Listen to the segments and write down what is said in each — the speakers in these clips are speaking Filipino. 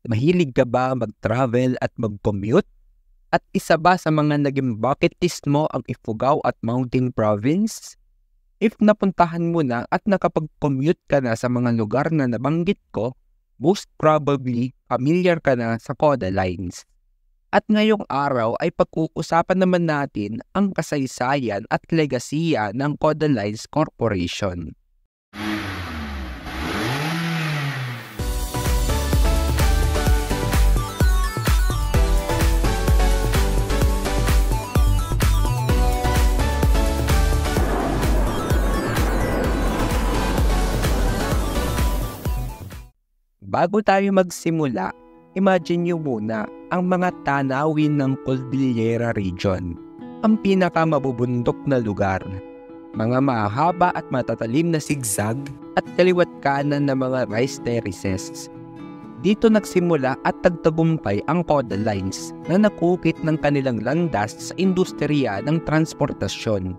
Mahilig ka ba mag-travel at mag-commute? At isa ba sa mga naging bucket list mo ang Ifugao at Mountain Province? If napuntahan mo na at nakapag-commute ka na sa mga lugar na nabanggit ko, most probably familiar ka na sa Coda Lines. At ngayong araw ay pag-uusapan naman natin ang kasaysayan at legasiya ng Coda Lines Corporation. Bago tayo magsimula, imagine nyo muna ang mga tanawin ng Cordillera Region, ang pinakamabubundok na lugar. Mga mahaba at matatalim na zigzag at kaliwat kanan na mga rice terraces. Dito nagsimula at tagtagumpay ang Coda Lines na nakukit ng kanilang landas sa industriya ng transportasyon.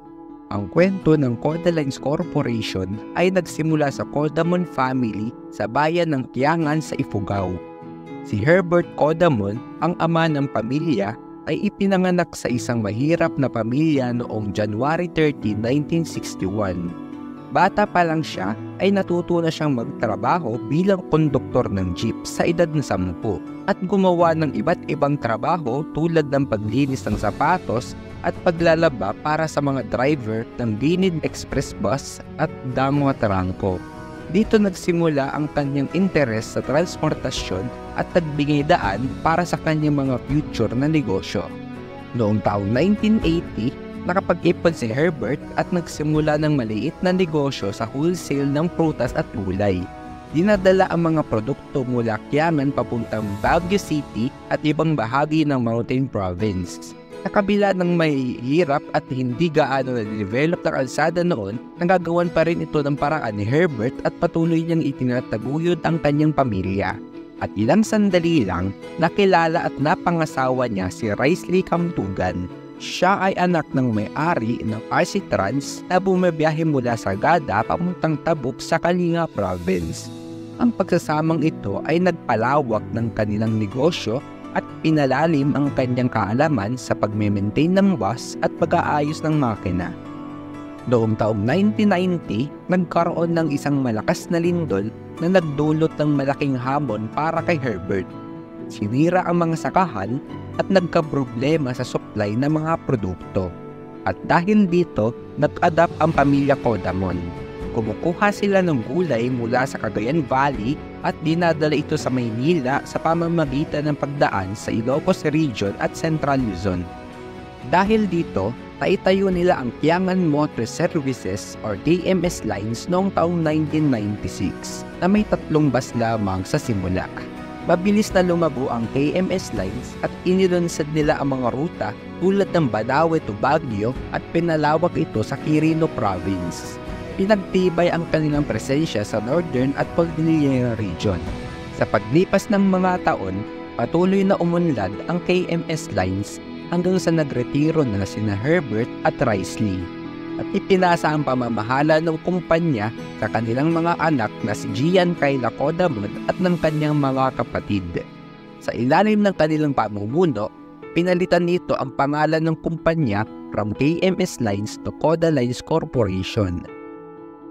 Ang kwento ng Coda Lines Corporation ay nagsimula sa Codamon family sa bayan ng Kiangan sa Ifugao. Si Herbert Codamon, ang ama ng pamilya, ay ipinanganak sa isang mahirap na pamilya noong January 30, 1961. Bata pa lang siya ay natuto na siyang magtrabaho bilang konduktor ng jeep sa edad na 10 at gumawa ng iba't ibang trabaho tulad ng paglinis ng sapatos at paglalaba para sa mga driver ng Dinid Express Bus at Damwa Tarangco. Dito nagsimula ang kanyang interes sa transportasyon at nagbigay daan para sa kanyang mga future na negosyo. Noong taong 1980, nakapag-ipon si Herbert at nagsimula ng maliit na negosyo sa wholesale ng prutas at gulay. Dinadala ang mga produkto mula Kiangan papuntang Baguio City at ibang bahagi ng Mountain Province. Sa kabila ng may hirap at hindi gaano na-develop na kalsada noon, nagagawan pa rin ito ng paraan ni Herbert at patuloy niyang itinataguyod ang kanyang pamilya. At ilang sandali lang, nakilala at napangasawa niya si Raisley Kamtugan. Siya ay anak ng may-ari ng RC Trans na bumabiyahe mula sa Gada papuntang Tabuk sa Kalinga Province. Ang pagsasamang ito ay nagpalawak ng kanilang negosyo at pinalalim ang kanyang kaalaman sa pagme-maintain ng bus at pag-aayos ng makina. Noong taong 1990, nagkaroon ng isang malakas na lindol na nagdulot ng malaking hamon para kay Herbert. Sinira ang mga sakahan at nagkaproblema sa supply ng mga produkto. At dahil dito, nag-adapt ang pamilya Codamon. Kumukuha sila ng gulay mula sa Cagayan Valley at dinadala ito sa Maynila sa pamamagitan ng pagdaan sa Ilocos Region at Central Luzon. Dahil dito, naitayo nila ang Kiangan Motor Services or KMS Lines noong taong 1996 na may 3 bus lamang sa simula. Mabilis na lumago ang KMS Lines at inilunsad nila ang mga ruta tulad ng Banawe to Baguio at pinalawak ito sa Quirino Province. Pinagtibay ang kanilang presensya sa Northern at Cordillera Region. Sa paglipas ng mga taon, patuloy na umunlad ang KMS Lines hanggang sa nagretiro na sina Herbert at Raisley. At ipinasa ang pamamahala ng kumpanya sa kanilang mga anak na si Gian Kayla Codamon at ng kanyang mga kapatid. Sa ilalim ng kanilang pamumuno, pinalitan nito ang pangalan ng kumpanya from KMS Lines to Coda Lines Corporation.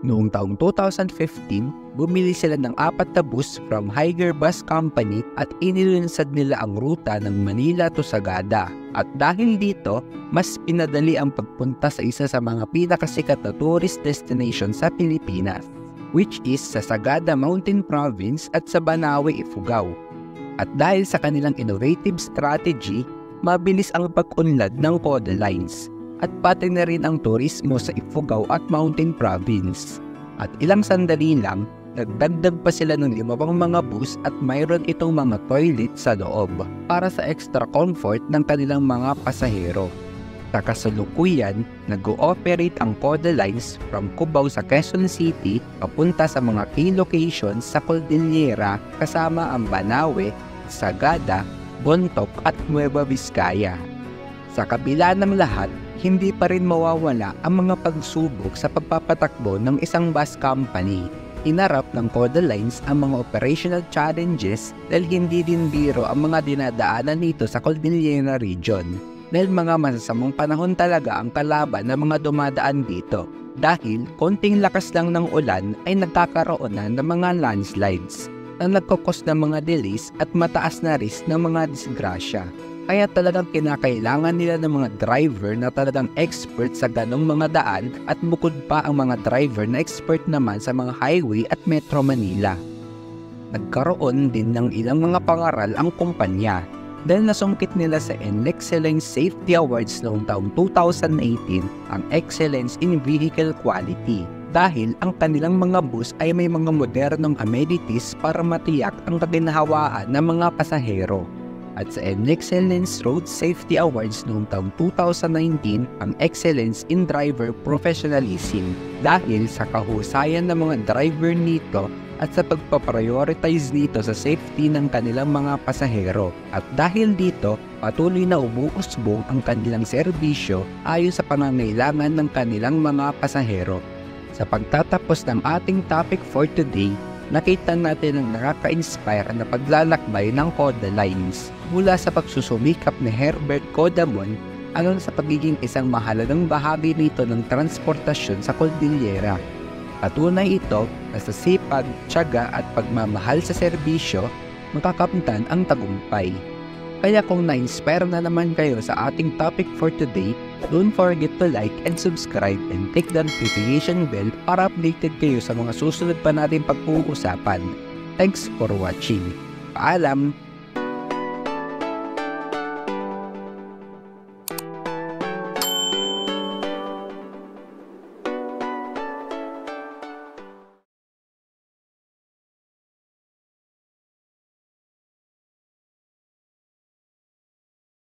Noong taong 2015, bumili sila ng 4 na bus from Higer Bus Company at inilunsad nila ang ruta ng Manila to Sagada. At dahil dito, mas pinadali ang pagpunta sa isa sa mga pinakasikat na tourist destination sa Pilipinas, which is sa Sagada Mountain Province at sa Banawe, Ifugao. At dahil sa kanilang innovative strategy, mabilis ang pag-unlad ng Coda Lines. At pati na rin ang turismo sa Ifugao at Mountain Province. At ilang sandali lang, nagdagdag pa sila ng 5 pang mga bus at mayroon itong mga toilet sa loob para sa extra comfort ng kanilang mga pasahero. Sa kasalukuyan, nag-ooperate ang Coda Lines from Cubao sa Quezon City papunta sa mga key locations sa Cordillera kasama ang Banawe, Sagada, Bontoc at Nueva Vizcaya. Sa kabila ng lahat, hindi pa rin mawawala ang mga pagsubok sa pagpapatakbo ng isang bus company. Inarap ng Coda Lines ang mga operational challenges dahil hindi din biro ang mga dinadaanan nito sa Cordillera Region. Dahil mga masasamang panahon talaga ang kalaban ng mga dumadaan dito. Dahil konting lakas lang ng ulan ay nagkakaroon na ng mga landslides na nagkakos ng mga delays at mataas na risk ng mga disgrasya. Kaya talagang kinakailangan nila ng mga driver na talagang expert sa ganong mga daan at bukod pa ang mga driver na expert naman sa mga highway at Metro Manila. Nagkaroon din ng ilang mga pangaral ang kumpanya dahil nasungkit nila sa Excellence Safety Awards noong taong 2018 ang Excellence in Vehicle Quality dahil ang kanilang mga bus ay may mga modernong amenities para matiyak ang kaginhawaan ng mga pasahero. At sa Excellence Road Safety Awards noong taong 2019 ang Excellence in Driver Professionalism dahil sa kahusayan ng mga driver nito at sa pagpaprioritize nito sa safety ng kanilang mga pasahero. At dahil dito, patuloy na umuusbong ang kanilang serbisyo ayon sa pangangailangan ng kanilang mga pasahero. Sa pagtatapos ng ating topic for today, nakita natin ang nakaka-inspire na paglalakbay ng Coda Lines mula sa pagsusumikap ni Herbert Codamon hanggang sa pagiging isang mahalagang bahagi nito ng transportasyon sa Cordillera. Patunay ito na sa sipag, tiyaga at pagmamahal sa serbisyo, makakamtan ang tagumpay. Kaya kung na-inspire na naman kayo sa ating topic for today, don't forget to like and subscribe and click the notification bell para updated kayo sa mga susunod pa natin pag-uusapan. Thanks for watching. Paalam!